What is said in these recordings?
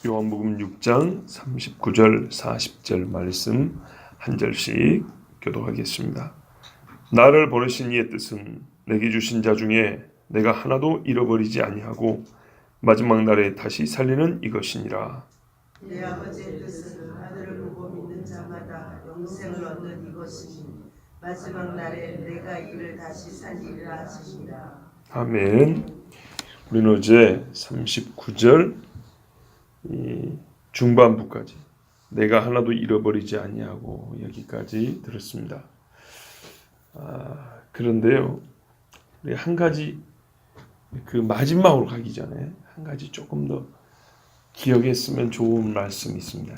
요한복음 6장 39절 40절 말씀 한 절씩 교독하겠습니다. 나를 보내신 이의 뜻은 내게 주신 자 중에 내가 하나도 잃어버리지 아니하고 마지막 날에 다시 살리는 이것이니라. 내 아버지의 뜻은 아들을 보고 믿는 자마다 영생을 얻는 이것이니 마지막 날에 내가 이를 다시 살리리라 하시니라. 아멘. 우리는 어제 39절 이 중반부까지 내가 하나도 잃어버리지 아니하고 여기까지 들었습니다. 그런데요, 우리 한 가지 그 마지막으로 가기 전에 한 가지 조금 더 기억했으면 좋은 말씀이 있습니다.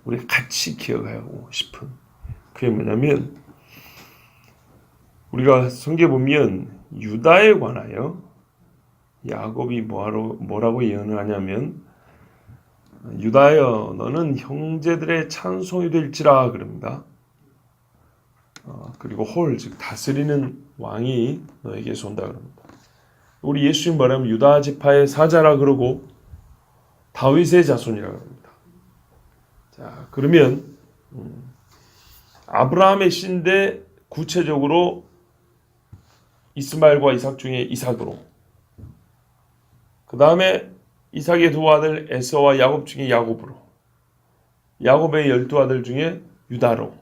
우리 같이 기억하고 싶은 그게 뭐냐면, 우리가 성경에 보면 유다에 관하여 야곱이 뭐라고 예언을 하냐면, 유다여 너는 형제들의 찬송이 될지라 그럽니다. 그리고 즉 다스리는 왕이 너에게서 온다 그럽니다. 우리 예수님 말하면 유다 지파의 사자라 그러고 다윗의 자손이라 그럽니다. 자, 그러면 아브라함의 씨인데 구체적으로 이스마엘과 이삭 중에 이삭으로, 그 다음에 이삭의 두 아들 에서와 야곱 중에 야곱으로, 야곱의 12아들 중에 유다로,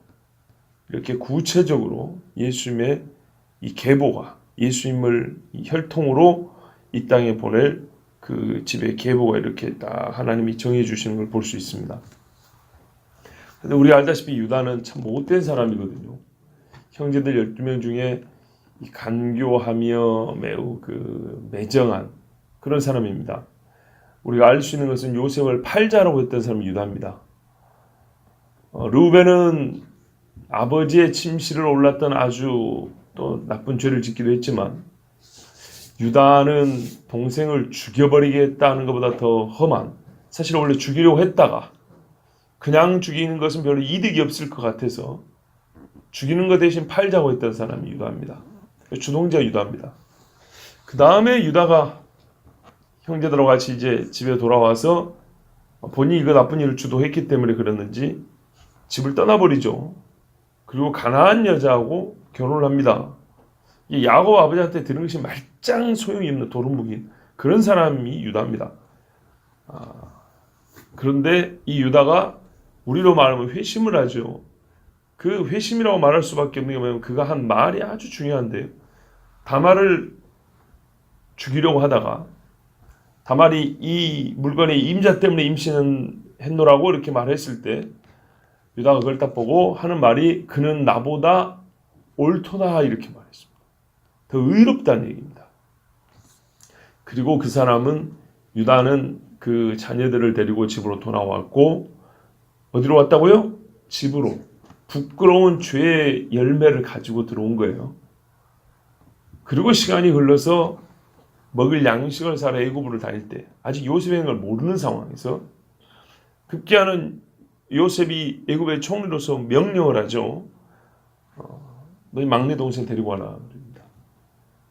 이렇게 구체적으로 예수님의 이 계보가, 예수님을 혈통으로 이 땅에 보낼 그 집의 계보가 이렇게 딱 하나님이 정해 주시는 걸 볼 수 있습니다. 근데 우리 알다시피 유다는 참 못된 사람이거든요. 형제들 12명 중에 간교하며 매우 매정한 그런 사람입니다. 우리가 알 수 있는 것은 요셉을 팔자라고 했던 사람이 유다입니다. 르우벤은 아버지의 침실을 올랐던 아주 또 나쁜 죄를 짓기도 했지만, 유다는 동생을 죽여버리겠다는 것보다 더 험한, 사실 원래 죽이려고 했다가 그냥 죽이는 것은 별로 이득이 없을 것 같아서 죽이는 것 대신 팔자고 했던 사람이 유다입니다. 주동자 유다입니다. 그 다음에 유다가 형제들하고 같이 이제 집에 돌아와서 본인이 이거 나쁜 일을 주도했기 때문에 그랬는지 집을 떠나버리죠. 그리고 가나안 여자하고 결혼을 합니다. 이 야곱 아버지한테 들은 것이 말짱 소용이 없는 도루묵인 그런 사람이 유다입니다. 그런데 이 유다가 우리로 말하면 회심을 하죠. 그 회심이라고 말할 수밖에 없는 게 뭐냐면, 그가 한 말이 아주 중요한데요. 다말을 죽이려고 하다가 다말이 이 물건의 임자 때문에 임신했노라고 이렇게 말했을 때, 유다가 그걸 딱 보고 하는 말이 그는 나보다 옳도다 이렇게 말했습니다. 더 의롭다는 얘기입니다. 그리고 그 사람은, 유다는 그 자녀들을 데리고 집으로 돌아왔고, 어디로 왔다고요? 집으로. 부끄러운 죄의 열매를 가지고 들어온 거예요. 그리고 시간이 흘러서 먹을 양식을 사러 애굽으로 다닐 때, 아직 요셉의 걸 모르는 상황에서 급기야는 요셉이 애굽의 총리로서 명령을 하죠. 너희 막내 동생 데리고 와라.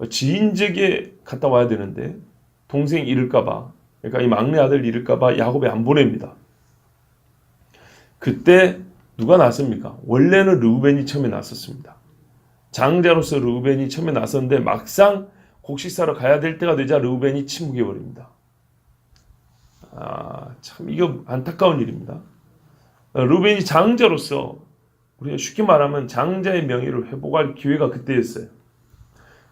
지인에게 갔다 와야 되는데 동생이 잃을까봐, 그러니까 이 막내 아들 잃을까봐 야곱이 안 보냅니다. 그때 누가 나섭니까? 원래는 르우벤이 처음에 나섰습니다. 장자로서 르우벤이 처음에 나섰는데, 막상 곡식 사러 가야 될 때가 되자 르우벤이 침묵해버립니다. 참 이거 안타까운 일입니다. 르우벤이 장자로서, 우리가 쉽게 말하면 장자의 명예를 회복할 기회가 그때였어요.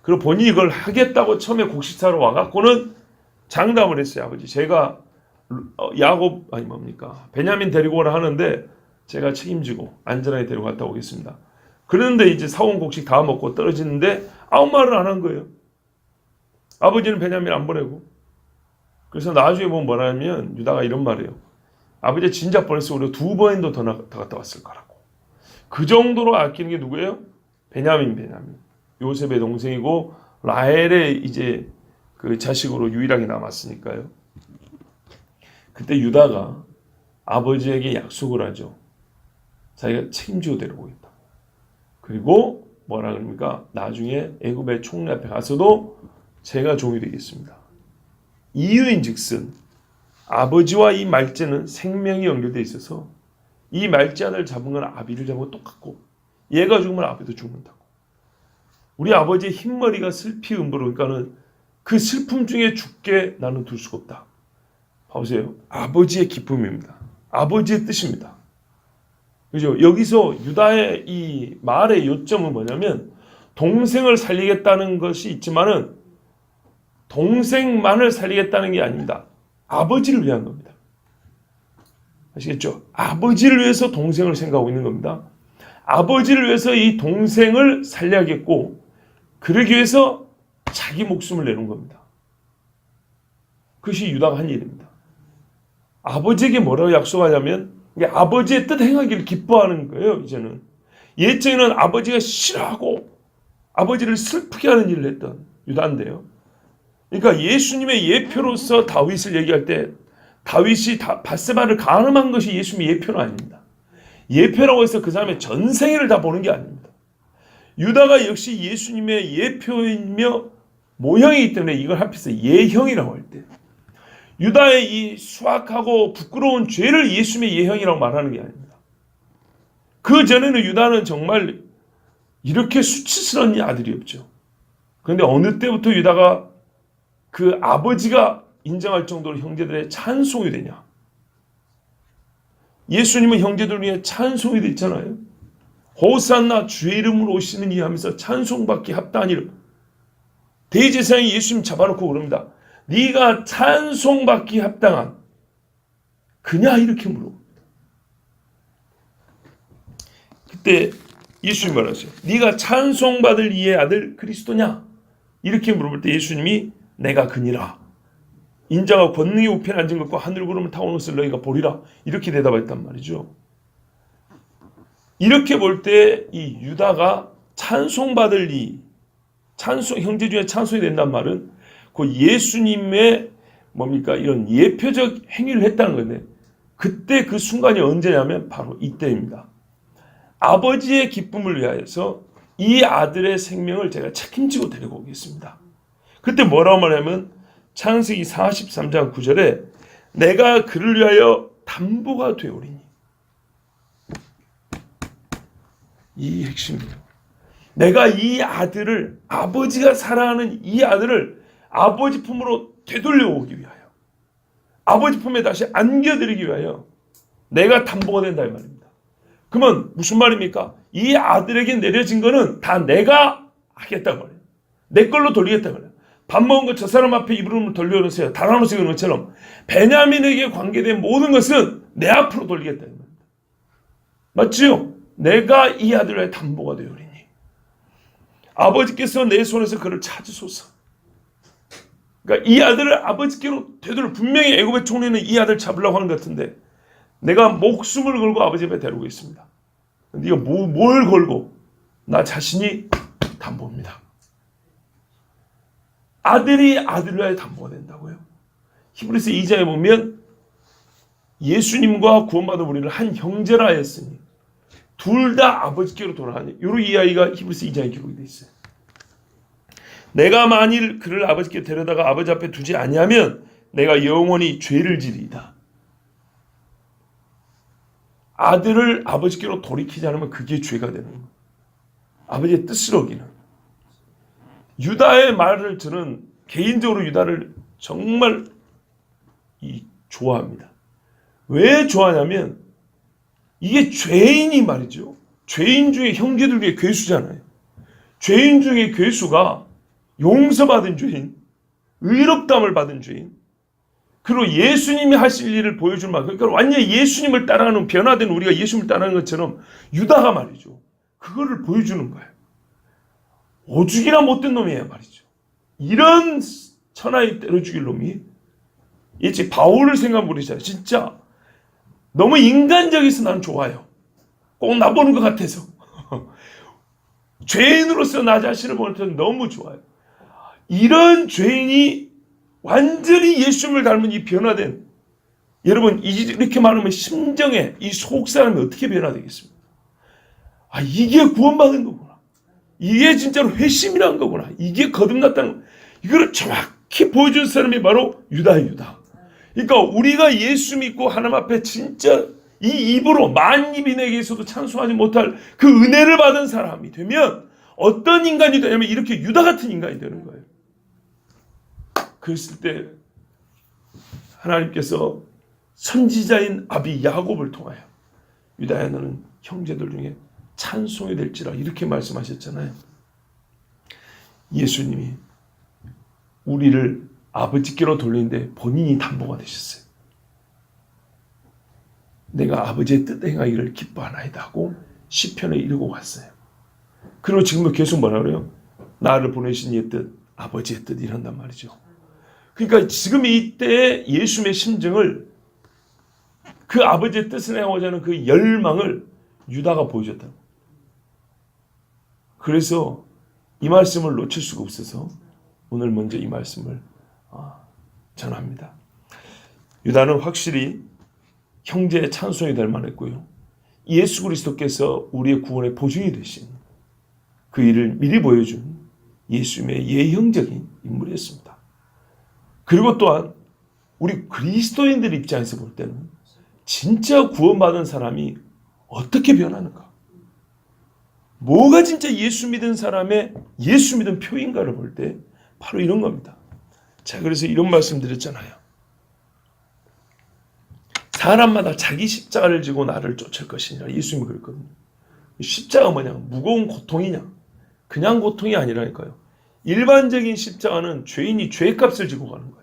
그리고 본인이 이걸 하겠다고 처음에 곡식 사러 와갖고는 장담을 했어요. 아버지, 제가 베냐민 데리고 오라 하는데 제가 책임지고 안전하게 데리고 갔다 오겠습니다. 그런데 이제 사온 곡식 다 먹고 떨어지는데 아무 말을 안 한 거예요. 아버지는 베냐민 안 보내고. 그래서 나중에 보면 뭐라면 유다가 이런 말이에요. 아버지 진작 보냈어. 우리가 2번도 더 갔다 왔을 거라고. 그 정도로 아끼는 게 누구예요? 베냐민. 요셉의 동생이고 라헬의 이제 그 자식으로 유일하게 남았으니까요. 그때 유다가 아버지에게 약속을 하죠. 자기가 책임지고 데려오겠다. 그리고 뭐라 그럽니까? 나중에 애굽의 총리 앞에 가서도 제가 종이 되겠습니다. 이유인즉슨 아버지와 이 말째는 생명이 연결되어 있어서 이 말째 아들 잡은 건 아비를 잡은 건 똑같고 얘가 죽으면 아비도 죽는다고. 우리 아버지의 흰머리가 슬피 음부로니까는 그 슬픔 중에 죽게 나는 둘 수가 없다. 보세요. 아버지의 기쁨입니다. 아버지의 뜻입니다. 그죠? 여기서 유다의 이 말의 요점은 뭐냐면 동생을 살리겠다는 것이 있지만은 동생만을 살리겠다는 게 아닙니다. 아버지를 위한 겁니다. 아시겠죠? 아버지를 위해서 동생을 생각하고 있는 겁니다. 아버지를 위해서 이 동생을 살려야겠고 그러기 위해서 자기 목숨을 내는 겁니다. 그것이 유다가 한 일입니다. 아버지에게 뭐라고 약속하냐면 아버지의 뜻 행하기를 기뻐하는 거예요. 이제는 예전에는 아버지가 싫어하고 아버지를 슬프게 하는 일을 했던 유다인데요. 그러니까 예수님의 예표로서 다윗을 얘기할 때 다윗이 밧세바를 간음한 것이 예수님의 예표는 아닙니다. 예표라고 해서 그 사람의 전생애를 다 보는 게 아닙니다. 유다가 역시 예수님의 예표이며 모형이기 때문에 이걸 합해서 예형이라고 할 때 유다의 이 수악하고 부끄러운 죄를 예수님의 예형이라고 말하는 게 아닙니다. 그 전에는 유다는 정말 이렇게 수치스러운 아들이 없죠. 그런데 어느 때부터 유다가 그 아버지가 인정할 정도로 형제들의 찬송이 되냐. 예수님은 형제들 위해 찬송이 됐잖아요. 호산나 주의 이름으로 오시는 이 하면서 찬송받기 합당한 이름. 대제사장이 예수님 잡아놓고 그럽니다. 네가 찬송받기 합당한 그냐 이렇게 물어봅니다. 그때 예수님 말하세요. 네가 찬송받을 이의 아들 그리스도냐? 이렇게 물어볼 때 예수님이 내가 그니라. 인자가 권능의 우편에 앉은 것과 하늘 구름을 타오는 것을 너희가 보리라. 이렇게 대답했단 말이죠. 이렇게 볼 때 이 유다가 찬송받을 형제 중에 찬송이 된단 말은 그 예수님의 뭡니까 이런 예표적 행위를 했다는 건데 그때 그 순간이 언제냐면 바로 이때입니다. 아버지의 기쁨을 위하여서 이 아들의 생명을 제가 책임지고 데리고 오겠습니다. 그때 뭐라고 말하면 창세기 43장 9절에 내가 그를 위하여 담보가 되오리니 이 핵심이에요. 내가 이 아들을 아버지가 사랑하는 이 아들을 아버지 품으로 되돌려 오기 위하여 아버지 품에 다시 안겨드리기 위하여 내가 담보가 된다 이 말입니다. 그러면 무슨 말입니까? 이 아들에게 내려진 거는 다 내가 하겠다 말이에요. 내 걸로 돌리겠다 말이에요. 밥 먹은 거 저 사람 앞에 입으로 돌려놓으세요. 달아놓으세요. 것처럼 베냐민에게 관계된 모든 것은 내 앞으로 돌리겠다 이 말입니다. 맞지요? 내가 이 아들의 담보가 되오리니 아버지께서 내 손에서 그를 찾으소서. 그러니까 이 아들을 아버지께로 되돌려 분명히 애굽의 총리는 이 아들 잡으려고 하는 것 같은데 내가 목숨을 걸고 아버지 앞에 데리고 있습니다. 네가 뭘 걸고 나 자신이 담보입니다. 아들이 아들을 위하여 담보가 된다고요. 히브리서 2장에 보면 예수님과 구원받은 우리를 한 형제라 하였으니 둘 다 아버지께로 돌아가니 요런 이야기가 히브리서 2장에 기록이 되어 있어요. 내가 만일 그를 아버지께 데려다가 아버지 앞에 두지 아니하면 내가 영원히 죄를 지리이다. 아들을 아버지께로 돌이키지 않으면 그게 죄가 되는 거예요. 아버지의 뜻을 어기는. 유다의 말을 저는 개인적으로 유다를 정말 좋아합니다. 왜 좋아하냐면 이게 죄인이 말이죠. 죄인 중에 형제들 중에 괴수잖아요. 죄인 중에 괴수가 용서받은 죄인, 의롭다함을 받은 죄인, 그리고 예수님이 하실 일을 보여주는 말, 그러니까 완전히 예수님을 따라가는 변화된 우리가 예수님을 따라가는 것처럼 유다가 말이죠. 그거를 보여주는 거예요. 오죽이나 못된 놈이에요 말이죠. 이런 천하에 때려 죽일 놈이 이제 바울을 생각해보리잖아요. 진짜 너무 인간적이어서 난 좋아요. 꼭 나보는 것 같아서 죄인으로서 나 자신을 보는 데 너무 좋아요. 이런 죄인이 완전히 예수님을 닮은 이 변화된 여러분 이렇게 말하면 심정에 이 속사람이 어떻게 변화되겠습니까? 아 이게 구원받은 거구나. 이게 진짜로 회심이라는 거구나. 이게 거듭났다는 거. 이거를 정확히 보여준 사람이 바로 유다예요. 유다. 그러니까 우리가 예수 믿고 하나님 앞에 진짜 이 입으로 만 입이 내게서도 찬송하지 못할 그 은혜를 받은 사람이 되면 어떤 인간이 되냐면 이렇게 유다 같은 인간이 되는 거예요. 그랬을 때 하나님께서 선지자인 아비 야곱을 통하여 유다야 너는 형제들 중에 찬송이 될지라 이렇게 말씀하셨잖아요. 예수님이 우리를 아버지께로 돌리는데 본인이 담보가 되셨어요. 내가 아버지의 뜻 행하기를 기뻐하나이다 하고 시편에 이르고 왔어요. 그리고 지금도 계속 뭐라 그래요? 나를 보내신 이의 뜻, 아버지의 뜻 이런단 말이죠. 그러니까 지금 이때 예수님의 심정을 그 아버지의 뜻을 행하고자 하는 그 열망을 유다가 보여줬다고. 그래서 이 말씀을 놓칠 수가 없어서 오늘 먼저 이 말씀을 전합니다. 유다는 확실히 형제의 찬송이 될 만했고요. 예수 그리스도께서 우리의 구원의 보증이 되신 그 일을 미리 보여준 예수님의 예형적인 인물이었습니다. 그리고 또한 우리 그리스도인들 입장에서 볼 때는 진짜 구원받은 사람이 어떻게 변하는가? 뭐가 진짜 예수 믿은 사람의 예수 믿은 표인가를 볼 때 바로 이런 겁니다. 자, 그래서 이런 말씀 드렸잖아요. 사람마다 자기 십자가를 지고 나를 쫓을 것이니라. 예수님이 그랬거든요. 십자가 뭐냐? 무거운 고통이냐? 그냥 고통이 아니라니까요. 일반적인 십자가는 죄인이 죄값을 지고 가는 거예요.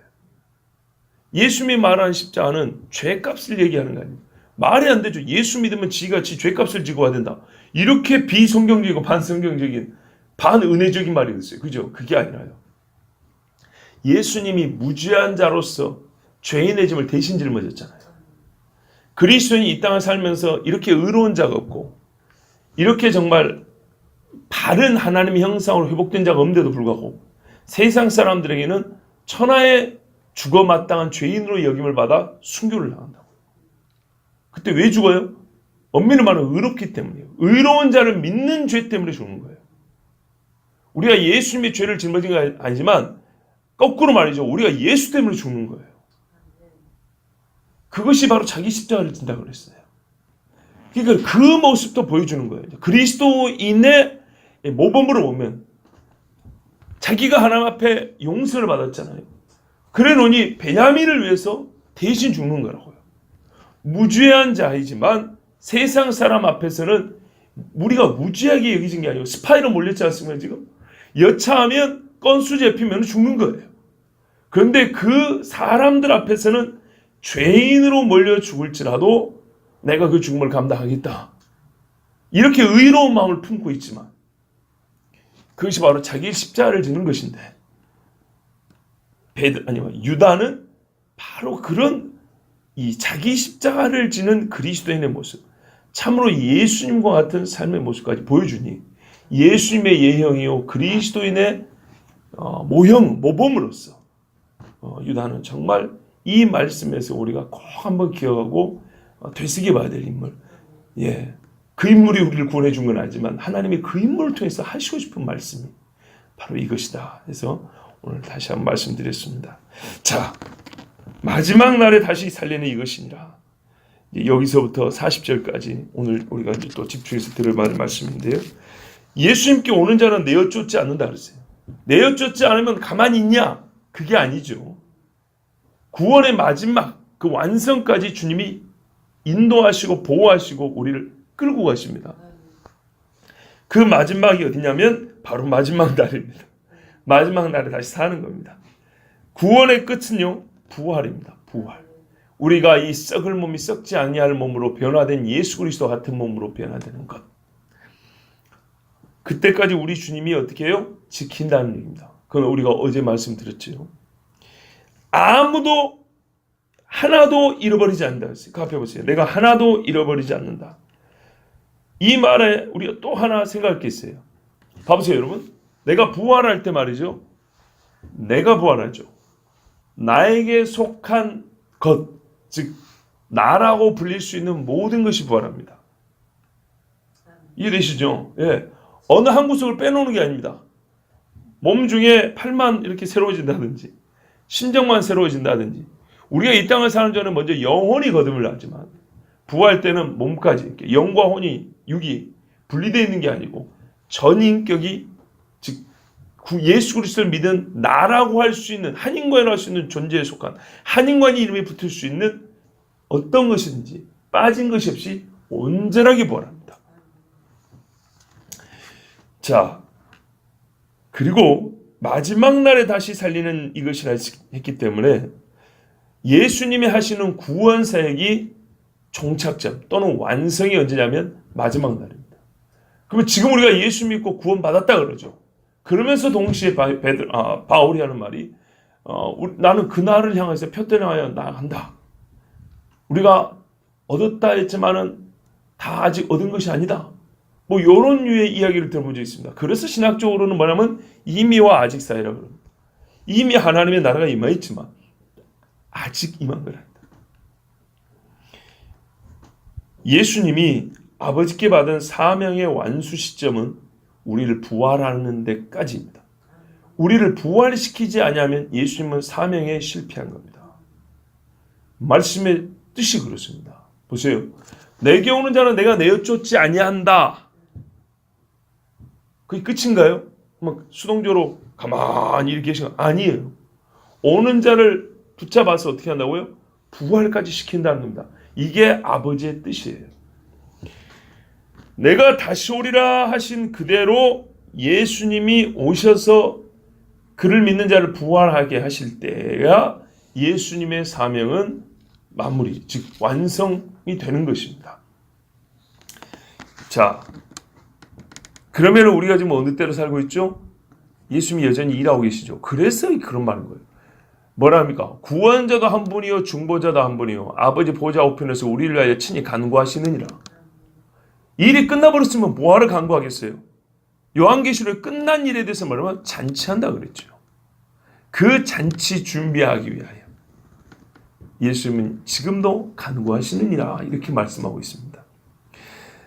예수님이 말하는 십자가는 죄값을 얘기하는 거 아니에요. 말이 안 되죠. 예수 믿으면 지같이 죄값을 지고 와야 된다. 이렇게 비성경적이고 반성경적인 반은혜적인 말이 있어요. 그죠? 그게 아니라요. 예수님이 무죄한 자로서 죄인의 짐을 대신 짊어졌잖아요. 그리스도인이 이 땅을 살면서 이렇게 의로운 자가 없고 이렇게 정말 바른 하나님의 형상으로 회복된 자가 없는데도 불구하고 세상 사람들에게는 천하의 죽어 마땅한 죄인으로 여김을 받아 순교를 당한다고. 그때 왜 죽어요? 엄밀히 말하면 의롭기 때문이에요. 의로운 자를 믿는 죄 때문에 죽는 거예요. 우리가 예수님의 죄를 짊어진 건 아니지만 거꾸로 말이죠. 우리가 예수 때문에 죽는 거예요. 그것이 바로 자기 십자가를 진다고 그랬어요. 그러니까 그 모습도 보여주는 거예요. 그리스도인의 모범으로 보면 자기가 하나님 앞에 용서를 받았잖아요. 그래 놓니 베냐민을 위해서 대신 죽는 거라고요. 무죄한 자이지만 세상 사람 앞에서는 우리가 무죄하게 여기진 게 아니고 스파이로 몰렸지 않습니까 지금? 여차하면 건수 잡히면 죽는 거예요. 그런데 그 사람들 앞에서는 죄인으로 몰려 죽을지라도 내가 그 죽음을 감당하겠다. 이렇게 의로운 마음을 품고 있지만 그것이 바로 자기 십자가를 지는 것인데 유다는 바로 그런 이 자기 십자가를 지는 그리스도인의 모습, 참으로 예수님과 같은 삶의 모습까지 보여주니 예수님의 예형이요 그리스도인의 모범으로서 유다는 정말 이 말씀에서 우리가 꼭 한번 기억하고 되새겨 봐야 될 인물. 예, 그 인물이 우리를 구원해 준 건 아니지만 하나님이 그 인물을 통해서 하시고 싶은 말씀이 바로 이것이다. 그래서 오늘 다시 한번 말씀드렸습니다. 자, 마지막 날에 다시 살리는 이것이니라. 여기서부터 40절까지 오늘 우리가 이제 또 집중해서 들을 말씀인데요. 예수님께 오는 자는 내어 쫓지 않는다 그랬어요. 내어 쫓지 않으면 가만히 있냐? 그게 아니죠. 구원의 마지막 그 완성까지 주님이 인도하시고 보호하시고 우리를 끌고 가십니다. 그 마지막이 어디냐면 바로 마지막 날입니다. 마지막 날에 다시 사는 겁니다. 구원의 끝은요 부활입니다. 부활. 우리가 이 썩을 몸이 썩지 아니할 몸으로 변화된 예수 그리스도 같은 몸으로 변화되는 것. 그때까지 우리 주님이 어떻게 해요? 지킨다는 얘기입니다. 그건 우리가 어제 말씀드렸죠. 아무도 하나도 잃어버리지 않는다. 그 앞에 보세요. 내가 하나도 잃어버리지 않는다. 이 말에 우리가 또 하나 생각할 게 있어요. 봐보세요 여러분. 내가 부활할 때 말이죠. 내가 부활하죠. 나에게 속한 것, 즉 나라고 불릴 수 있는 모든 것이 부활합니다. 이해되시죠? 예. 어느 한 구석을 빼놓는 게 아닙니다. 몸 중에 팔만 이렇게 새로워진다든지 심장만 새로워진다든지 우리가 이 땅을 사는 자는 먼저 영혼이 거듭을 하지만 부활 때는 몸까지, 영과 혼이, 육이 분리되어 있는 게 아니고 전 인격이, 즉 예수 그리스도를 믿은 나라고 할 수 있는, 한인관이라고 할 수 있는 존재에 속한, 한인관이 이름에 붙을 수 있는 어떤 것이든지 빠진 것이 없이 온전하게 부활합니다. 자, 그리고 마지막 날에 다시 살리는 이것이라 했기 때문에 예수님이 하시는 구원 사역이 종착점 또는 완성이 언제냐면 마지막 날입니다. 그러면 지금 우리가 예수 믿고 구원 받았다 그러죠. 그러면서 동시에 바울이 하는 말이 나는 그 날을 향해서 표대를 향하여 나아간다. 우리가 얻었다 했지만은 다 아직 얻은 것이 아니다. 뭐 이런 류의 이야기를 들어본 적이 있습니다. 그래서 신학적으로는 뭐냐면 이미와 아직 사이라고 합니다. 이미 하나님의 나라가 임하였지만 아직 임한 거랍니다. 예수님이 아버지께 받은 사명의 완수 시점은 우리를 부활하는 데까지입니다. 우리를 부활시키지 아니하면 예수님은 사명에 실패한 겁니다. 말씀의 뜻이 그렇습니다. 보세요. 내게 오는 자는 내가 내어 쫓지 아니한다. 그게 끝인가요? 막 수동적으로 가만히 이렇게 계신 거 아니에요. 오는 자를 붙잡아서 어떻게 한다고요? 부활까지 시킨다는 겁니다. 이게 아버지의 뜻이에요. 내가 다시 오리라 하신 그대로 예수님이 오셔서 그를 믿는 자를 부활하게 하실 때야 예수님의 사명은 마무리, 즉 완성이 되는 것입니다. 자, 그러면 우리가 지금 어느 때로 살고 있죠? 예수님이 여전히 일하고 계시죠. 그래서 그런 말인 거예요. 뭐라 합니까? 구원자도 한 분이요 중보자도 한 분이요 아버지 보좌 우편에서 우리를 위하여 친히 간구하시느니라. 일이 끝나버렸으면 뭐하러 간구하겠어요? 요한계시록에 끝난 일에 대해서 말하면 잔치한다 그랬죠. 그 잔치 준비하기 위하여 예수님은 지금도 간구하시느니라 이렇게 말씀하고 있습니다.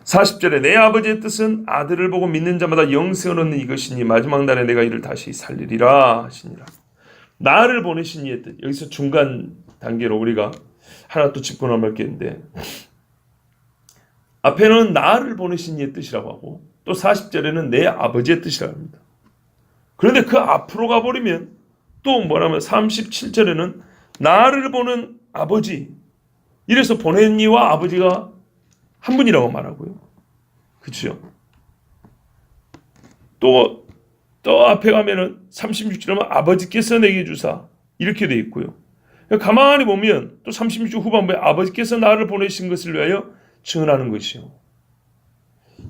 40절에 내 아버지의 뜻은 아들을 보고 믿는 자마다 영생을 얻는 이것이니 마지막 날에 내가 이를 다시 살리리라 하시니라. 나를 보내신 이의 뜻. 여기서 중간 단계로 우리가 하나 또 짚고 넘을 게 있는데 앞에는 나를 보내신 이의 뜻이라고 하고 또 40절에는 내 아버지의 뜻이라고 합니다. 그런데 그 앞으로 가버리면 또 뭐라면 37절에는 나를 보는 아버지, 이래서 보낸 이와 아버지가 한 분이라고 말하고요. 그렇죠? 또 앞에 가면은 36절에는 아버지께서 내게 주사 이렇게 돼 있고요. 가만히 보면 또 36절 후반부에 아버지께서 나를 보내신 것을 위하여 증언하는 것이요.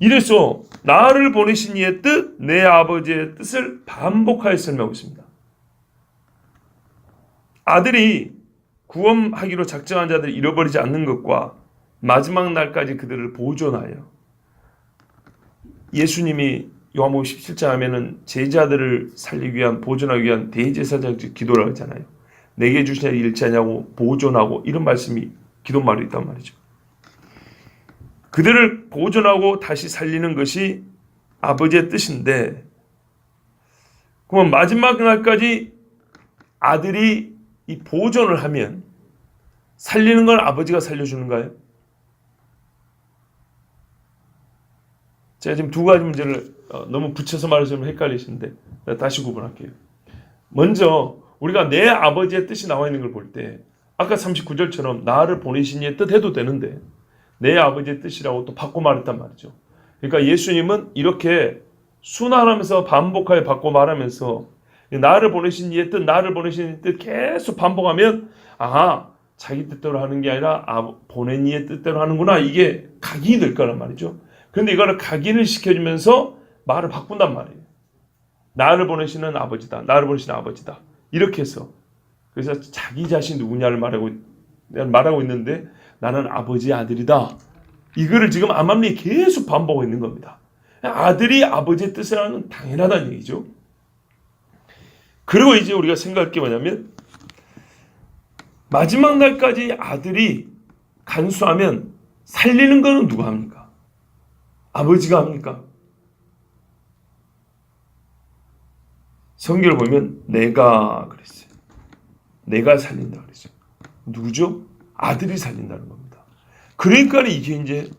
이래서 나를 보내신 이의 뜻, 내 아버지의 뜻을 반복하여 설명하고 있습니다. 아들이 구원하기로 작정한 자들을 잃어버리지 않는 것과 마지막 날까지 그들을 보존하여 예수님이 요한복음 17장 하면은 제자들을 살리기 위한 보존하기 위한 대제사장적 기도를 하잖아요. 내게 주신 자를 잃지 않냐고 보존하고 이런 말씀이 기도말이 있단 말이죠. 그들을 보존하고 다시 살리는 것이 아버지의 뜻인데 그러면 마지막 날까지 아들이 이 보존을 하면 살리는 걸 아버지가 살려주는가요? 제가 지금 두 가지 문제를 너무 붙여서 말해서 헷갈리시는데 다시 구분할게요. 먼저 우리가 내 아버지의 뜻이 나와 있는 걸 볼 때 아까 39절처럼 나를 보내신 이의 뜻 해도 되는데 내 아버지의 뜻이라고 또 바꿔 말했단 말이죠. 그러니까 예수님은 이렇게 순환하면서 반복하여 바꿔 말하면서 나를 보내신 이의 뜻, 나를 보내신 이의 뜻 계속 반복하면 자기 뜻대로 하는 게 아니라 보낸 이의 뜻대로 하는구나. 이게 각인이 될 거란 말이죠. 그런데 이거를 각인을 시켜주면서 말을 바꾼단 말이에요. 나를 보내시는 아버지다. 나를 보내시는 아버지다. 이렇게 해서 그래서 자기 자신 누구냐를 말하고 있는데 나는 아버지의 아들이다. 이거를 지금 암암리에 계속 반복하고 있는 겁니다. 아들이 아버지의 뜻을 하는 건 당연하다는 얘기죠. 그리고 이제 우리가 생각할 게 뭐냐면 마지막 날까지 아들이 간수하면 살리는 거는 누가 합니까? 아버지가 합니까? 성경을 보면 내가 그랬어요. 내가 살린다 그랬어요. 누구죠? 아들이 살린다는 겁니다. 그러니까 이게 이제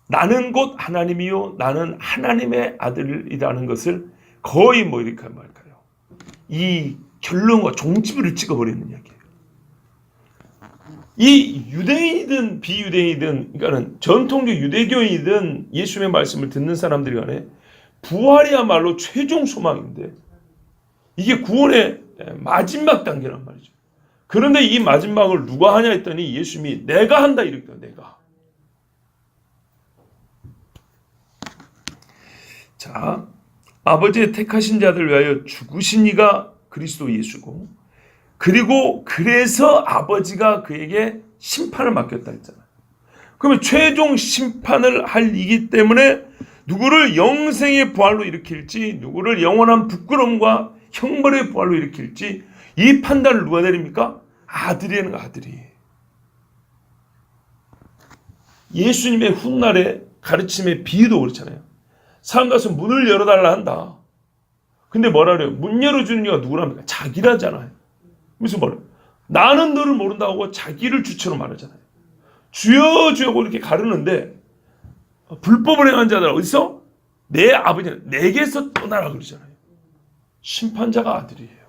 나는 곧 하나님이요 나는 하나님의 아들이라는 것을 거의 뭐 이렇게 말할까요? 이 결론과 종지부를 찍어버리는 이야기예요. 이 유대인이든 비유대인이든 그러니까는 전통적 유대교인이든 예수님의 말씀을 듣는 사람들이 간에 부활이야말로 최종 소망인데 이게 구원의 마지막 단계란 말이죠. 그런데 이 마지막을 누가 하냐 했더니 예수님이 내가 한다 이랬다. 내가. 자, 아버지의 택하신 자들 위하여 죽으신 이가 그리스도 예수고 그리고 그래서 아버지가 그에게 심판을 맡겼다 했잖아요. 그러면 최종 심판을 할 이기 때문에 누구를 영생의 부활로 일으킬지 누구를 영원한 부끄러움과 형벌의 부활로 일으킬지 이 판단을 누가 내립니까? 아들이라는 아들이. 예수님의 훗날의 가르침의 비유도 그렇잖아요. 사람 가서 문을 열어달라 한다. 근데 뭐라 그래요? 문 열어주는 이가 누구랍니까? 자기라잖아요. 무슨 말이에요? 나는 너를 모른다고 하고 자기를 주체로 말하잖아요. 주여 주여 이렇게 가르는데 불법을 행한 자들 어디서? 내 아버지는 내게서 떠나라 그러잖아요. 심판자가 아들이에요.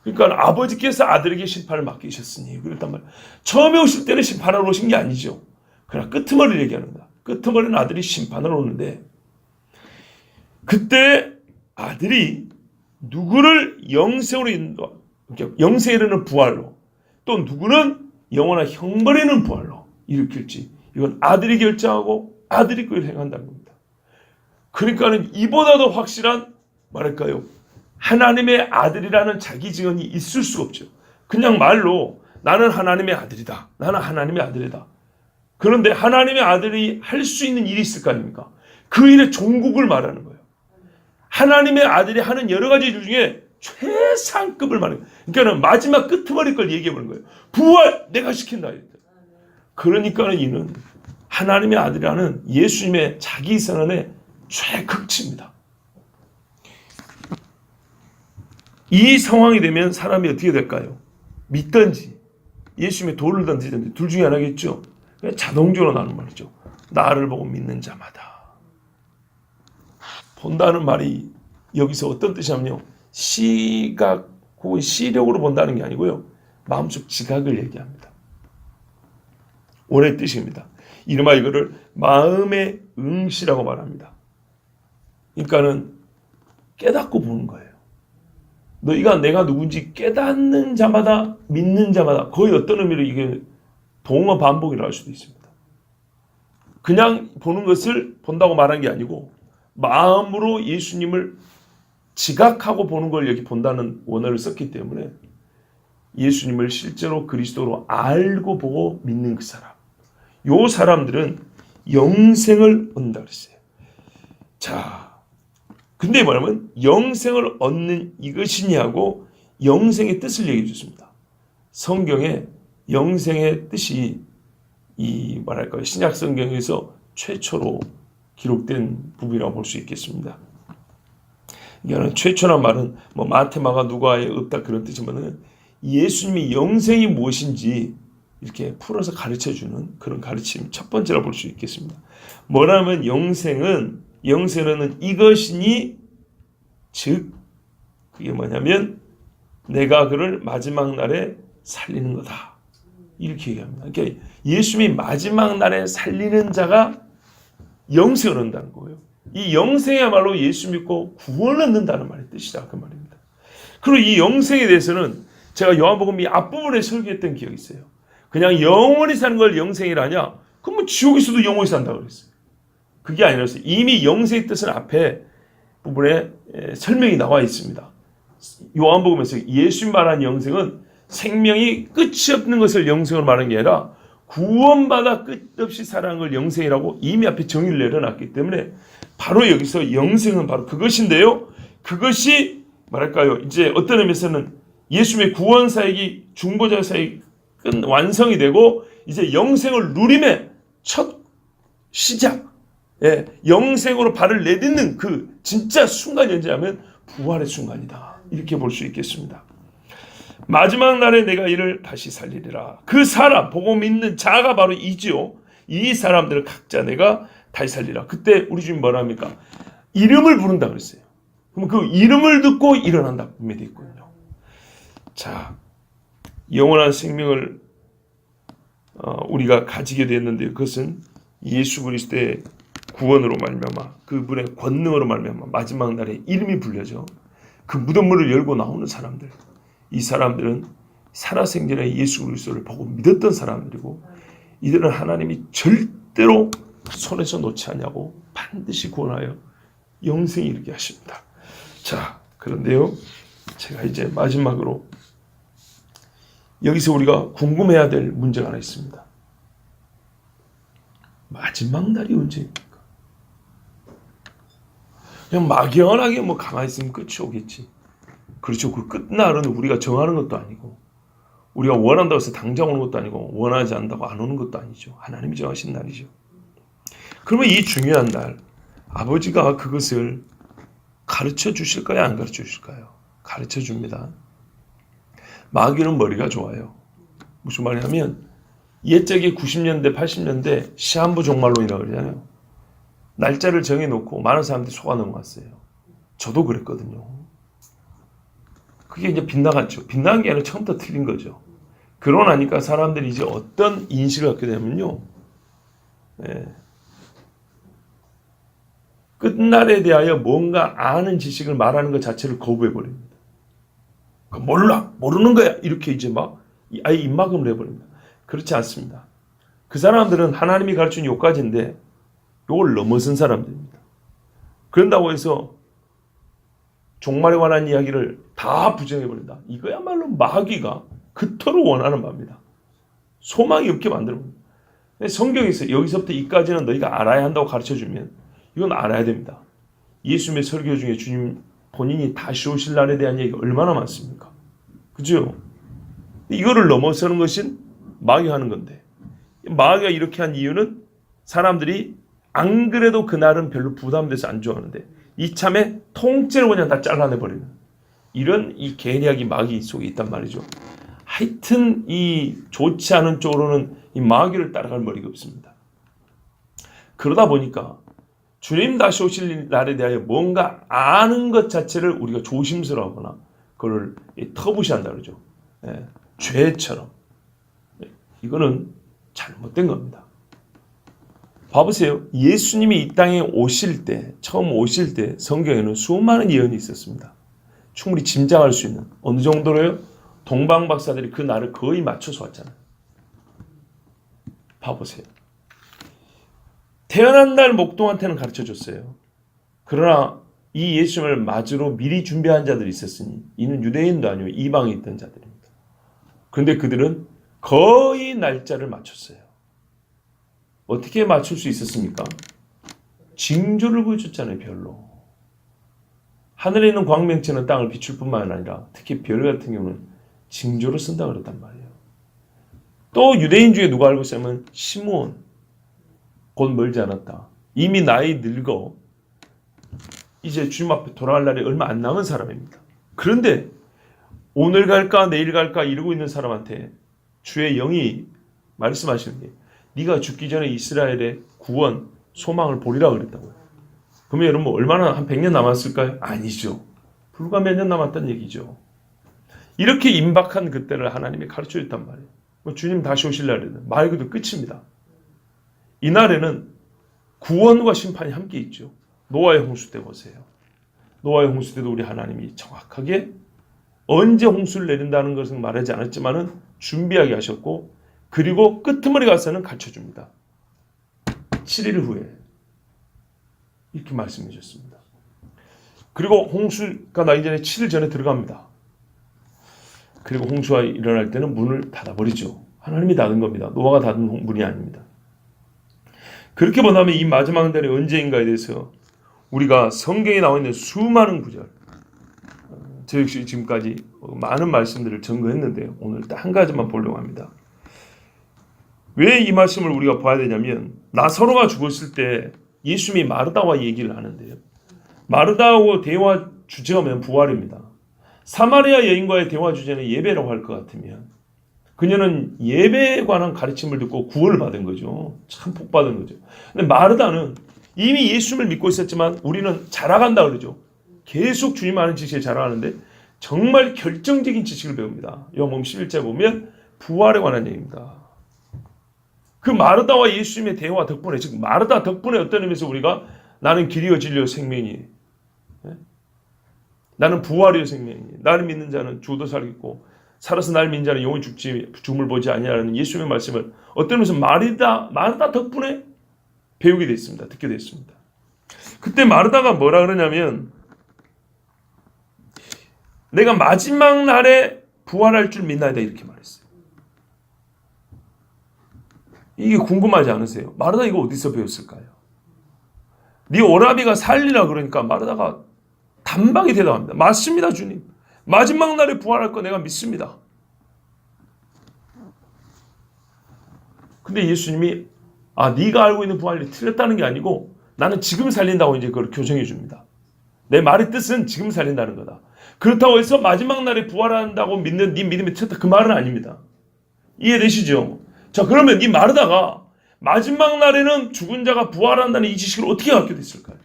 그러니까 아버지께서 아들에게 심판을 맡기셨으니 그랬단 말이에요. 처음에 오실 때는 심판하러 오신 게 아니죠. 그러나 끄트머리를 얘기하는 거야. 끄트머리는 아들이 심판하러 오는데 그때 아들이 누구를 영생으로 인도, 영생에 이르는 부활로 또 누구는 영원한 형벌에 이르는 부활로 일으킬지 이건 아들이 결정하고 아들이 그걸 행한다는 겁니다. 그러니까는 이보다도 확실한 말할까요? 하나님의 아들이라는 자기 증언이 있을 수가 없죠. 그냥 말로 나는 하나님의 아들이다. 나는 하나님의 아들이다. 그런데 하나님의 아들이 할 수 있는 일이 있을 거 아닙니까? 그 일의 종국을 말하는 거예요. 하나님의 아들이 하는 여러 가지 일 중에 최상급을 말해요. 그러니까 마지막 끄트머리 걸 얘기해보는 거예요. 부활 내가 시킨다. 그러니까는 이는 하나님의 아들이라는 예수님의 자기 선언의 최극치입니다. 이 상황이 되면 사람이 어떻게 될까요? 믿든지 예수님의 돌을 던지든지 둘 중에 하나겠죠. 자동적으로 나는 말이죠. 나를 보고 믿는 자마다. 본다는 말이 여기서 어떤 뜻이냐면요. 시각 혹은 시력으로 본다는 게 아니고요. 마음속 지각을 얘기합니다. 원의 뜻입니다. 이른바 이거를 마음의 응시라고 말합니다. 그러니까는 깨닫고 보는 거예요. 너희가 내가 누군지 깨닫는 자마다 믿는 자마다 거의 어떤 의미로 이게 동어 반복이라 할 수도 있습니다. 그냥 보는 것을 본다고 말한 게 아니고 마음으로 예수님을 지각하고 보는 걸 여기 본다는 원어를 썼기 때문에 예수님을 실제로 그리스도로 알고 보고 믿는 그 사람. 요 사람들은 영생을 얻는다 그랬어요. 자, 근데 뭐냐면 영생을 얻는 이것이냐고 영생의 뜻을 얘기해 줬습니다. 성경에 영생의 뜻이 이 뭐랄까요 신약 성경에서 최초로 기록된 부분이라고 볼 수 있겠습니다. 이거는 최초란 말은 뭐 마태, 마가, 누가에 없다 그런 뜻이면은 예수님이 영생이 무엇인지 이렇게 풀어서 가르쳐주는 그런 가르침 첫 번째라 볼 수 있겠습니다. 뭐라면 영생은 이것이니 즉 그게 뭐냐면 내가 그를 마지막 날에 살리는 거다 이렇게 얘기합니다. 그러니까 예수님이 마지막 날에 살리는 자가 영생을 얻는다는 거예요. 이 영생이야말로 예수 믿고 구원을 얻는다는 말의 뜻이다 그 말입니다. 그리고 이 영생에 대해서는 제가 요한복음 이 앞부분에 설교했던 기억이 있어요. 그냥 영원히 사는 걸 영생이라냐? 그럼 뭐 지옥에서도 영원히 산다고 그랬어요. 그게 아니라서 이미 영생의 뜻은 앞에 부분에 설명이 나와 있습니다. 요한복음에서 예수님 말한 영생은 생명이 끝이 없는 것을 영생으로 말하는 게 아니라 구원받아 끝없이 살아가는 걸 영생이라고 이미 앞에 정의를 내려놨기 때문에 바로 여기서 영생은 바로 그것인데요. 그것이 말할까요? 이제 어떤 의미에서는 예수님의 구원 사역이 중보자 사역이 완성이 되고 이제 영생을 누림의 첫 시작, 영생으로 발을 내딛는 그 진짜 순간이 언제냐면 부활의 순간이다. 이렇게 볼 수 있겠습니다. 마지막 날에 내가 이를 다시 살리리라. 그 사람, 보고 믿는 자가 바로 이지요. 이 사람들을 각자 내가 다시 살리라. 그때 우리 주님 뭐라 합니까? 이름을 부른다 그랬어요. 그럼 그 이름을 듣고 일어난다 분명히 되어 있거든요. 자, 영원한 생명을 우리가 가지게 되었는데 그것은 예수 그리스도의 구원으로 말미암아 그분의 권능으로 말미암아 마지막 날에 이름이 불려져 그 무덤문을 열고 나오는 사람들, 이 사람들은 살아생전에 예수 그리스도를 보고 믿었던 사람들이고 이들은 하나님이 절대로 손에서 놓지 않냐고 반드시 구원하여 영생에 이르게 하십니다. 자, 그런데요, 제가 이제 마지막으로 여기서 우리가 궁금해야 될 문제가 하나 있습니다. 마지막 날이 언제입니까? 그냥 막연하게 뭐 가만히 있으면 끝이 오겠지. 그렇죠. 그 끝날은 우리가 정하는 것도 아니고 우리가 원한다고 해서 당장 오는 것도 아니고 원하지 않는다고 안 오는 것도 아니죠. 하나님이 정하신 날이죠. 그러면 이 중요한 날 아버지가 그것을 가르쳐 주실까요? 안 가르쳐 주실까요? 가르쳐 줍니다. 마귀는 머리가 좋아요. 무슨 말이냐면 옛적에 90년대 80년대 시한부 종말론이라고 그러잖아요. 날짜를 정해놓고 많은 사람들이 속아 넘어갔어요. 저도 그랬거든요. 그게 이제 빗나갔죠. 빗나간 게 아니라 처음부터 틀린 거죠. 그러고 나니까 사람들이 이제 어떤 인식을 갖게 되면요. 끝날에 대하여 뭔가 아는 지식을 말하는 것 자체를 거부해버립니다. 몰라, 모르는 거야. 이렇게 이제 막 아예 입막음을 해버립니다. 그렇지 않습니다. 그 사람들은 하나님이 가르친 요까지인데 요걸 넘어선 사람들입니다. 그런다고 해서 종말에 관한 이야기를 다 부정해버린다. 이거야말로 마귀가 그토록 원하는 바입니다. 소망이 없게 만들어버립니다. 성경에서 여기서부터 이까지는 너희가 알아야 한다고 가르쳐주면 이건 알아야 됩니다. 예수님의 설교 중에 주님 본인이 다시 오실 날에 대한 얘기가 얼마나 많습니까? 그죠? 이거를 넘어서는 것은 마귀가 하는 건데 마귀가 이렇게 한 이유는 사람들이 안 그래도 그날은 별로 부담돼서 안 좋아하는데 이참에 통째로 그냥 다 잘라내버리는 이런 이 계략이 마귀 속에 있단 말이죠. 하여튼 이 좋지 않은 쪽으로는 이 마귀를 따라갈 머리가 없습니다. 그러다 보니까 주님 다시 오실 날에 대하여 뭔가 아는 것 자체를 우리가 조심스러워하거나 그걸 터부시한다 그러죠. 죄처럼. 이거는 잘못된 겁니다. 봐보세요. 예수님이 이 땅에 오실 때, 처음 오실 때 성경에는 수많은 예언이 있었습니다. 충분히 짐작할 수 있는. 어느 정도로요? 동방박사들이 그 날을 거의 맞춰서 왔잖아요. 봐보세요. 태어난 날 목동한테는 가르쳐줬어요. 그러나 이 예수님을 맞으러 미리 준비한 자들이 있었으니 이는 유대인도 아니고 이방에 있던 자들입니다. 그런데 그들은 거의 날짜를 맞췄어요. 어떻게 맞출 수 있었습니까? 징조를 보여줬잖아요. 별로. 하늘에 있는 광명체는 땅을 비출 뿐만 아니라 특히 별 같은 경우는 징조를 쓴다 그랬단 말이에요. 또 유대인 중에 누가 알고 있으면 시므온 곧 멀지 않았다. 이미 나이 늙어 이제 주님 앞에 돌아갈 날이 얼마 안 남은 사람입니다. 그런데 오늘 갈까 내일 갈까 이러고 있는 사람한테 주의 영이 말씀하시는 게 네가 죽기 전에 이스라엘의 구원 소망을 보리라 그랬다고요. 그러면 여러분 얼마나 한 100년 남았을까요? 아니죠. 불과 몇 년 남았다는 얘기죠. 이렇게 임박한 그때를 하나님이 가르쳐 줬단 말이에요. 주님 다시 오실 날에는 말 그대로 끝입니다. 이날에는 구원과 심판이 함께 있죠. 노아의 홍수 때 보세요. 노아의 홍수 때도 우리 하나님이 정확하게 언제 홍수를 내린다는 것은 말하지 않았지만은 준비하게 하셨고 그리고 끄트머리 가서는 가르쳐줍니다. 7일 후에 이렇게 말씀해 주셨습니다. 그리고 홍수가 나기 전에 7일 전에 들어갑니다. 그리고 홍수가 일어날 때는 문을 닫아버리죠. 하나님이 닫은 겁니다. 노아가 닫은 문이 아닙니다. 그렇게 본다면 이 마지막 날이 언제인가에 대해서 우리가 성경에 나와 있는 수많은 구절, 저 역시 지금까지 많은 말씀들을 전거했는데요. 오늘 딱 한 가지만 보려고 합니다. 왜 이 말씀을 우리가 봐야 되냐면 나사로가 죽었을 때 예수님이 마르다와 얘기를 하는데요. 마르다하고 대화 주제가 뭐냐면 부활입니다. 사마리아 여인과의 대화 주제는 예배라고 할 것 같으면 그녀는 예배에 관한 가르침을 듣고 구원을 받은 거죠. 참 복 받은 거죠. 근데 마르다는 이미 예수님을 믿고 있었지만 우리는 자라간다 그러죠. 계속 주님 아는 지식에 자라가는데 정말 결정적인 지식을 배웁니다. 요한복음 11절 보면 부활에 관한 얘기입니다. 그 마르다와 예수님의 대화 덕분에, 즉 마르다 덕분에 어떤 의미에서 우리가 나는 길이요 진리요 생명이니, 나는 부활이요 생명이니, 나를 믿는 자는 죽어도 살겠고 살아서 날 믿는 자는 영원히 죽음을 보지 아니하라는 예수님의 말씀을 어떤 의미에서 마르다 덕분에 배우게 됐습니다. 듣게 됐습니다. 그때 마르다가 뭐라 그러냐면 내가 마지막 날에 부활할 줄 믿나이다 이렇게 말했어요. 이게 궁금하지 않으세요? 마르다 이거 어디서 배웠을까요? 네 오라비가 살리라 그러니까 마르다가 단박에 대답합니다. 맞습니다 주님. 마지막 날에 부활할 거 내가 믿습니다. 근데 예수님이 네가 알고 있는 부활이 틀렸다는 게 아니고 나는 지금 살린다고 이제 그걸 교정해 줍니다. 내 말의 뜻은 지금 살린다는 거다. 그렇다고 해서 마지막 날에 부활한다고 믿는 네 믿음이 틀렸다 그 말은 아닙니다. 이해되시죠? 자 그러면 이 마르다가 마지막 날에는 죽은 자가 부활한다는 이 지식을 어떻게 갖게 됐을까요?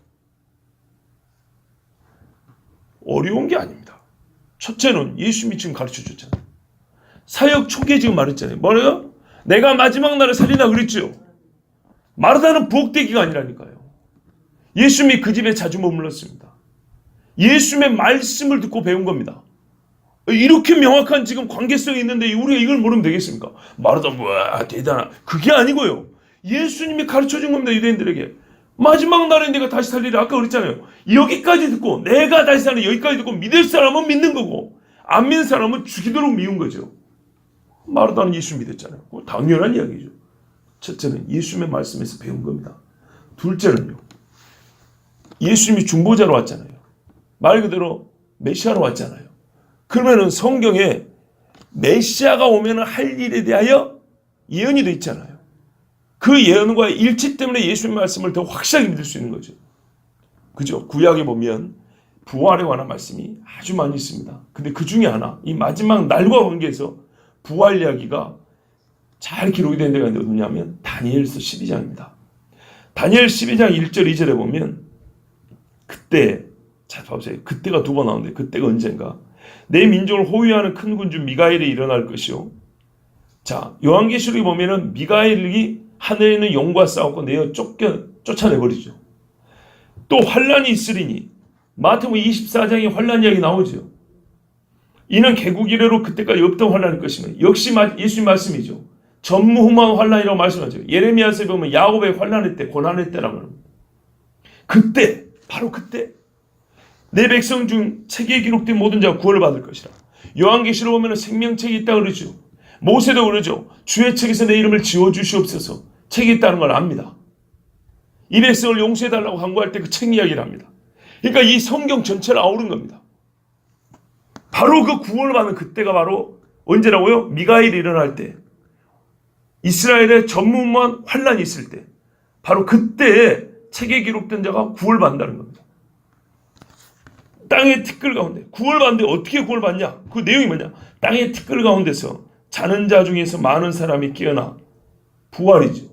어려운 게 아닙니다. 첫째는 예수님이 지금 가르쳐 줬잖아요. 사역 초기에 지금 말했잖아요. 뭐래요? 내가 마지막 날에 살리나 그랬죠. 마르다는 부엌대기가 아니라니까요. 예수님이 그 집에 자주 머물렀습니다. 예수님의 말씀을 듣고 배운 겁니다. 이렇게 명확한 지금 관계성이 있는데 우리가 이걸 모르면 되겠습니까? 마르다 뭐야 대단한 그게 아니고요. 예수님이 가르쳐준 겁니다. 유대인들에게. 마지막 날에 내가 다시 살리라 아까 그랬잖아요. 여기까지 듣고 내가 다시 살리라 여기까지 듣고 믿을 사람은 믿는 거고 안 믿는 사람은 죽이도록 미운 거죠. 마르다는 예수 믿었잖아요. 당연한 이야기죠. 첫째는 예수님의 말씀에서 배운 겁니다. 둘째는요. 예수님이 중보자로 왔잖아요. 말 그대로 메시아로 왔잖아요. 그러면은 성경에 메시아가 오면 할 일에 대하여 예언이 되어 있잖아요. 그 예언과의 일치 때문에 예수님의 말씀을 더 확실하게 믿을 수 있는 거죠. 그죠? 구약에 보면 부활에 관한 말씀이 아주 많이 있습니다. 근데 그 중에 하나, 이 마지막 날과 관계해서 부활 이야기가 잘 기록이 된 데가 어디냐면 다니엘서 12장입니다. 다니엘 12장 1절 2절에 보면 그때 자 봐보세요. 그때가 두 번 나오는데 그때가 언젠가 내 민족을 호위하는 큰 군주 미가엘이 일어날 것이요. 자 요한계시록에 보면은 미가엘이 하늘에 있는 영과 싸우고 내어 쫓아내버리죠. 또 환란이 있으리니 마태복음 24장에 환란 이야기 나오죠. 이는 개국 이래로 그때까지 없던 환란일 것이며 역시 예수님 말씀이죠. 전무후무한 환란이라고 말씀하죠. 예레미야서에 보면 야곱의 환란의 때 고난의 때라고 합니다. 그때 바로 그때 내 백성 중 책에 기록된 모든 자가 구원을 받을 것이라. 요한계시록 보면 생명책이 있다고 그러죠. 모세도 그러죠. 주의 책에서 내 이름을 지워주시옵소서. 책이 있다는 걸 압니다. 이 백성을 용서해달라고 간구할 때 그 책 이야기를 합니다. 그러니까 이 성경 전체를 아우른 겁니다. 바로 그 구원을 받는 그때가 바로 언제라고요? 미가엘이 일어날 때 이스라엘의 전무후무한 환란이 있을 때 바로 그때에 책에 기록된 자가 구원을 받는다는 겁니다. 땅의 티끌 가운데 구원을 받는데 어떻게 구원을 받냐? 그 내용이 뭐냐? 땅의 티끌 가운데서 자는 자 중에서 많은 사람이 깨어나 부활이죠.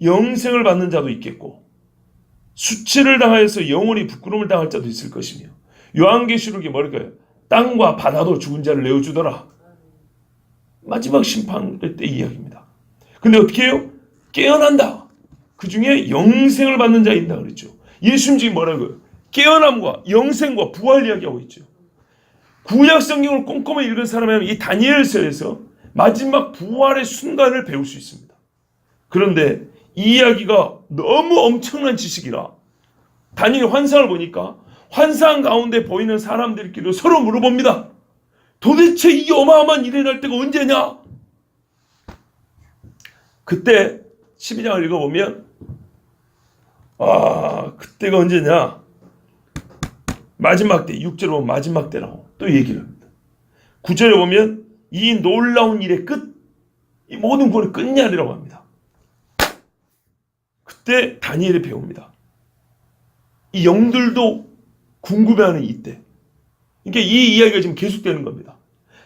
영생을 받는 자도 있겠고 수치를 당하여서 영원히 부끄러움을 당할 자도 있을 것이며 요한계시록이 뭐랄까요? 땅과 바다도 죽은 자를 내어주더라. 마지막 심판의 때 이야기입니다. 근데 어떻게 해요? 깨어난다. 그 중에 영생을 받는 자 있다 그랬죠. 예수님 지금 뭐라고요? 깨어남과 영생과 부활 이야기하고 있죠. 구약 성경을 꼼꼼히 읽은 사람이라면 이 다니엘서에서 마지막 부활의 순간을 배울 수 있습니다. 그런데 이 이야기가 너무 엄청난 지식이라 다니엘 환상을 보니까 환상 가운데 보이는 사람들끼리 서로 물어봅니다. 도대체 이 어마어마한 일이 날 때가 언제냐? 그때 12장을 읽어보면 그때가 언제냐? 마지막 때, 6절에 보면 마지막 때라고 또 얘기를 합니다. 9절에 보면 이 놀라운 일의 끝, 이 모든 구원의 끝날이라고 합니다. 그때 다니엘이 배웁니다. 이 영들도 궁금해하는 이때 그러니까 이 이야기가 지금 계속되는 겁니다.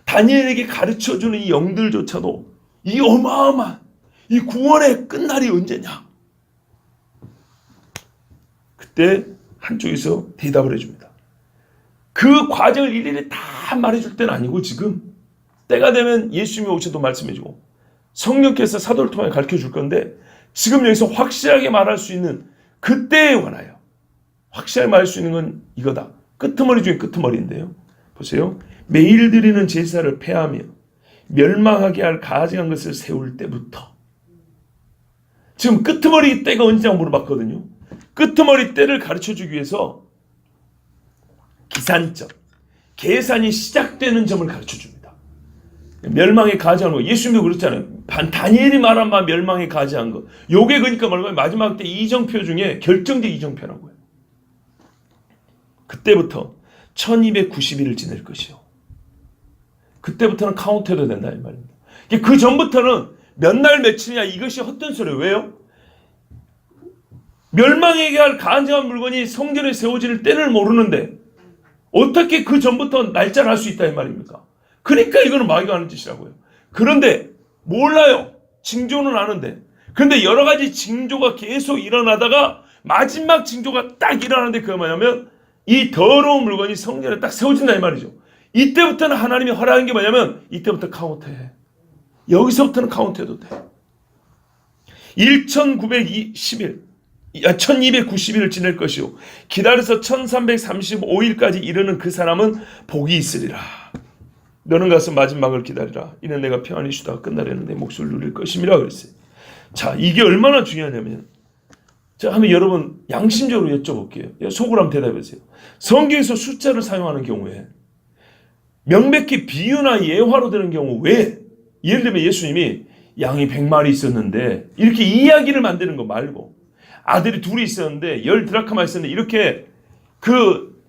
다니엘에게 가르쳐주는 이 영들조차도 이 어마어마한 이 구원의 끝날이 언제냐? 그때 한쪽에서 대답을 해줍니다. 그 과정을 일일이 다 말해줄 때는 아니고 지금 때가 되면 예수님이 오셔도 말씀해주고 성령께서 사도를 통해 가르쳐줄 건데 지금 여기서 확실하게 말할 수 있는 그때에 관하여 확실하게 말할 수 있는 건 이거다. 끄트머리 중에 끄트머리인데요. 보세요. 매일 드리는 제사를 폐하며 멸망하게 할 가증한 것을 세울 때부터. 지금 끄트머리 때가 언제냐고 물어봤거든요. 끄트머리 때를 가르쳐주기 위해서 기산점, 계산이 시작되는 점을 가르쳐줍니다. 멸망에 가증한 거. 예수님도 그렇잖아요. 다니엘이 말한 바 멸망에 가증한 거. 요게 그러니까 말하면 마지막 때 이정표 중에 결정적 이정표라고요. 그때부터 1290일을 지낼 것이요. 그때부터는 카운트해도 된다 이 말입니다. 그 전부터는 몇 날 며칠이냐 이것이 헛된 소리예요. 왜요? 멸망하게 할 가증한 물건이 성전에 세워질 때를 모르는데 어떻게 그 전부터 날짜를 할 수 있다 이 말입니까? 그러니까 이거는 마귀가 하는 짓이라고요. 그런데 몰라요. 징조는 아는데. 그런데 여러 가지 징조가 계속 일어나다가 마지막 징조가 딱 일어나는데 그게 뭐냐면 이 더러운 물건이 성전에 딱 세워진다 이 말이죠. 이때부터는 하나님이 허락한 게 뭐냐면 이때부터 카운트해. 여기서부터는 카운트해도 돼. 1290일을 지낼 것이요 기다려서 1335일까지 이르는 그 사람은 복이 있으리라. 너는 가서 마지막을 기다리라. 이는 내가 평안히 쉬다가 끝나려는 내 몫을 누릴 것임이라 그랬어요. 자, 이게 얼마나 중요하냐면 자, 한번 여러분 양심적으로 여쭤볼게요. 속으로 한번 대답해보세요. 성경에서 숫자를 사용하는 경우에 명백히 비유나 예화로 되는 경우 왜? 예를 들면 예수님이 양이 100마리 있었는데 이렇게 이야기를 만드는 거 말고 아들이 둘이 있었는데 10드라크마 있었는데 이렇게 그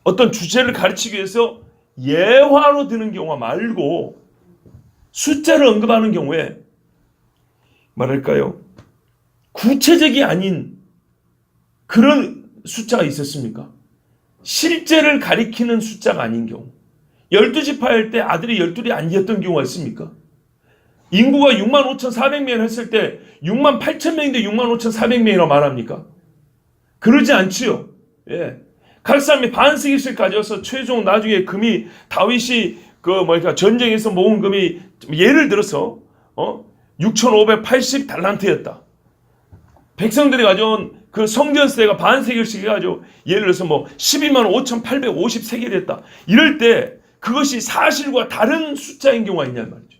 어떤 주제를 가르치기 위해서 예화로 드는 경우가 말고 숫자를 언급하는 경우에 말할까요? 구체적이 아닌 그런 숫자가 있었습니까? 실제를 가리키는 숫자가 아닌 경우 12지파 할 때 아들이 12이 아니었던 경우가 있습니까? 인구가 65,400명을 했을 때 68,000명인데 65,400명이라고 말합니까? 그러지 않지요. 예. 각 사람이 반세기씩 가져와서 최종 나중에 금이 다윗이 전쟁에서 모은 금이 예를 들어서 6,580달란트였다. 백성들이 가져온 그 성전세가 반세기씩 해가지고 예를 들어서 125,850세겔이었다. 이럴 때 그것이 사실과 다른 숫자인 경우가 있냐는 말이죠.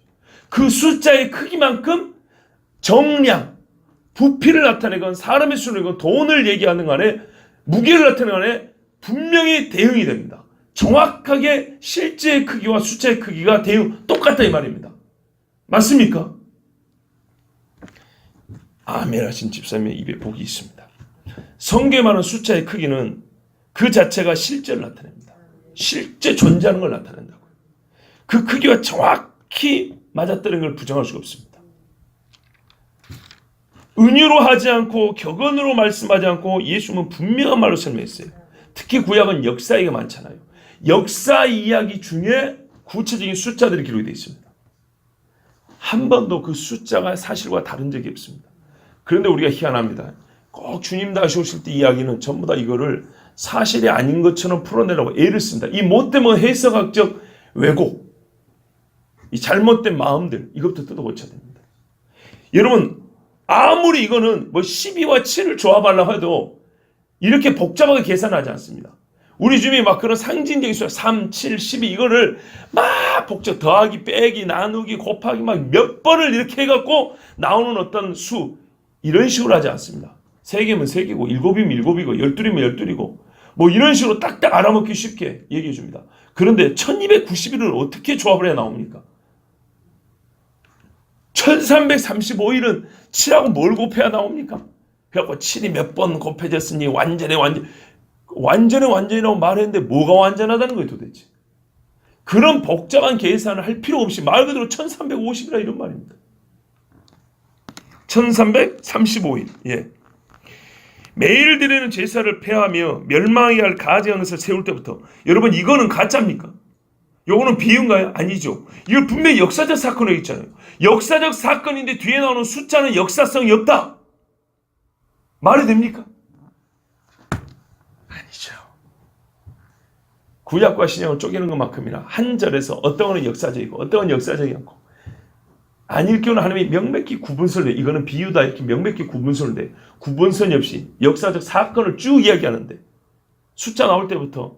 그 숫자의 크기만큼 정량, 부피를 나타내건 사람의 수를 내건 돈을 얘기하는 간에 무게를 나타내는 간에 분명히 대응이 됩니다. 정확하게 실제의 크기와 숫자의 크기가 똑같다 이 말입니다. 맞습니까? 아멘 하신 집사님의 입에 복이 있습니다. 성경에 말하는 숫자의 크기는 그 자체가 실제를 나타냅니다. 실제 존재하는 걸 나타낸다고요. 그 크기와 정확히 맞아떨어진 걸 부정할 수가 없습니다. 은유로 하지 않고 격언으로 말씀하지 않고 예수님은 분명한 말로 설명했어요. 특히 구약은 역사 얘기가 많잖아요. 역사 이야기 중에 구체적인 숫자들이 기록이 되어 있습니다. 한 번도 그 숫자가 사실과 다른 적이 없습니다. 그런데 우리가 희한합니다. 꼭 주님 다시 오실 때 이야기는 전부 다 이거를 사실이 아닌 것처럼 풀어내려고 애를 씁니다. 이 못되면 해석학적 왜곡, 이 잘못된 마음들, 이것부터 뜯어고쳐야 됩니다. 여러분, 아무리 이거는 12와 7을 조합하려고 해도 이렇게 복잡하게 계산하지 않습니다. 우리 주님이 막 그런 상징적인 수 3, 7, 12 이거를 막 복잡 더하기, 빼기, 나누기, 곱하기 막 몇 번을 이렇게 해갖고 나오는 어떤 수 이런 식으로 하지 않습니다. 3개면 3개고 7이면 7이고 12이면 12이고 이런 식으로 딱딱 알아먹기 쉽게 얘기해 줍니다. 그런데 1290일을 어떻게 조합을 해 나옵니까? 1335일은 7하고 뭘 곱해야 나옵니까? 그래갖고 7이 몇 번 곱해졌으니 완전해라고 말했는데 뭐가 완전하다는 거예요 도대체. 그런 복잡한 계산을 할 필요 없이 말 그대로 1350이라 이런 말입니다. 1335일. 예. 매일 드리는 제사를 폐하며 멸망하게 할 가증한 것을 세울 때부터. 여러분, 이거는 가짜입니까? 요거는 비유인가요? 아니죠. 이거 분명히 역사적 사건이 있잖아요. 역사적 사건인데 뒤에 나오는 숫자는 역사성이 없다. 말이 됩니까? 아니죠. 구약과 신약을 쪼개는 것만큼이나 한 절에서 어떤 건 역사적이고 어떤 건 역사적이 않고, 안 읽기로는 하나님이 명백히 구분설을 내. 이거는 비유다 이렇게 명백히 구분설을 내. 구분선이 없이 역사적 사건을 쭉 이야기하는데 숫자 나올 때부터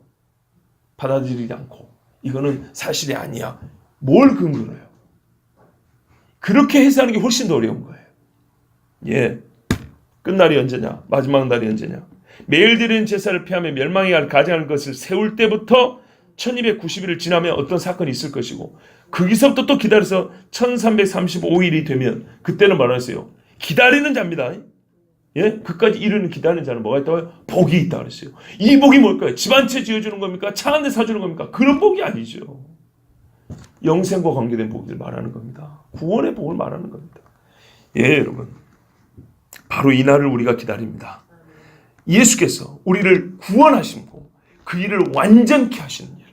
받아들이지 않고 이거는 사실이 아니야. 뭘 근거로 해요? 그렇게 해석하는 게 훨씬 더 어려운 거예요. 예. 끝날이 언제냐? 마지막 날이 언제냐? 매일 드리는 제사를 피하며 멸망해 갈 가증한 것을 세울 때부터 1290일을 지나면 어떤 사건이 있을 것이고, 거기서부터 또 기다려서 1335일이 되면 그때는 말하세요. 기다리는 자입니다. 예? 그까지 이르는 기다리는 자는 뭐가 있다고요? 복이 있다 그랬어요. 이 복이 뭘까요? 집 한 채 지어주는 겁니까? 차 한 대 사주는 겁니까? 그런 복이 아니죠. 영생과 관계된 복을 말하는 겁니다. 구원의 복을 말하는 겁니다. 예, 여러분. 바로 이 날을 우리가 기다립니다. 예수께서 우리를 구원하시고 그 일을 완전케 하시는 일.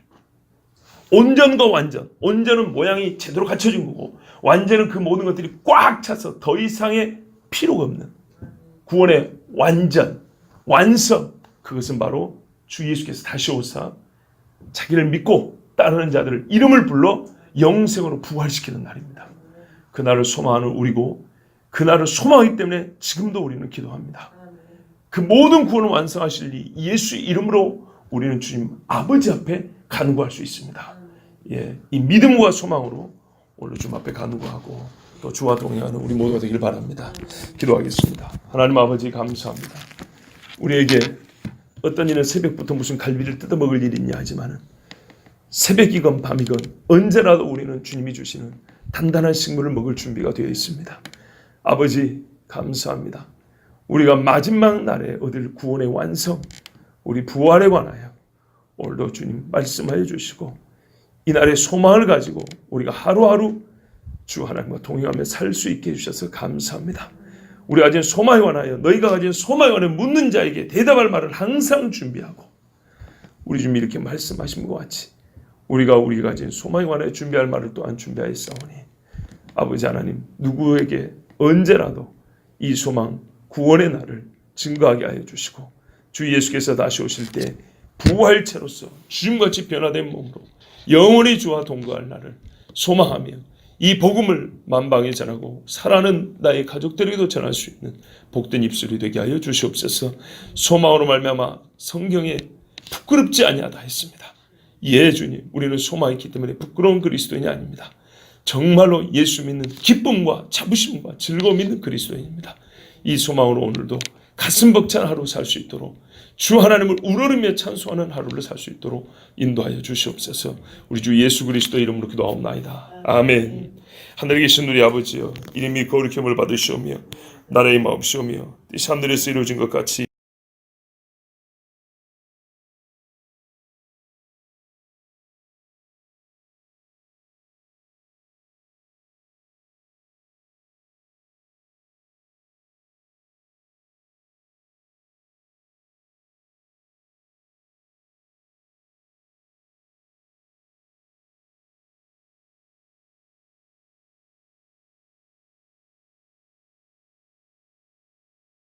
온전과 완전. 온전은 모양이 제대로 갖춰진 거고, 완전은 그 모든 것들이 꽉 차서 더 이상의 필요가 없는 구원의 완전, 완성. 그것은 바로 주 예수께서 다시 오사 자기를 믿고 따르는 자들을 이름을 불러 영생으로 부활시키는 날입니다. 그날을 소망하는 우리고, 그날을 소망하기 때문에 지금도 우리는 기도합니다. 그 모든 구원을 완성하실 이 예수의 이름으로 우리는 주님 아버지 앞에 간구할 수 있습니다. 예, 이 믿음과 소망으로 오늘 주님 앞에 간구하고 또 주와 동행하는 우리 모두가 되길 바랍니다. 기도하겠습니다. 하나님 아버지, 감사합니다. 우리에게 어떤 이는 새벽부터 무슨 갈비를 뜯어먹을 일이 있냐 하지만 새벽이건 밤이건 언제라도 우리는 주님이 주시는 단단한 식물을 먹을 준비가 되어 있습니다. 아버지, 감사합니다. 우리가 마지막 날에 얻을 구원의 완성, 우리 부활에 관하여 오늘도 주님 말씀하여 주시고, 이날의 소망을 가지고 우리가 하루하루 주 하나님과 동행하며 살 수 있게 해주셔서 감사합니다. 우리가 가진 소망에 관하여, 너희가 가진 소망에 관하여 묻는 자에게 대답할 말을 항상 준비하고, 우리 주님이 이렇게 말씀하신 것 같이 우리가 가진 소망에 관하여 준비할 말을 또한 준비하였사오니, 아버지 하나님, 누구에게 언제라도 이 소망, 구원의 날을 증거하게 하여 주시고, 주 예수께서 다시 오실 때 부활체로서 주님같이 변화된 몸으로 영원히 주와 동거할 날을 소망하며 이 복음을 만방에 전하고 살아는 나의 가족들에게도 전할 수 있는 복된 입술이 되게 하여 주시옵소서. 소망으로 말미암아 성경에 부끄럽지 아니하다 했습니다. 예, 주님, 우리는 소망이 있기 때문에 부끄러운 그리스도인이 아닙니다. 정말로 예수 믿는 기쁨과 자부심과 즐거움 있는 그리스도인입니다. 이 소망으로 오늘도 가슴 벅찬 하루 살 수 있도록, 주 하나님을 우러르며 찬송하는 하루를 살 수 있도록 인도하여 주시옵소서. 우리 주 예수 그리스도 이름으로 기도하옵나이다. 아멘. 하늘에 계신 우리 아버지여, 이름이 거룩히 힘을 받으시오며 나라의 마옵시오며 뜻이 하늘에서 이루어진 것 같이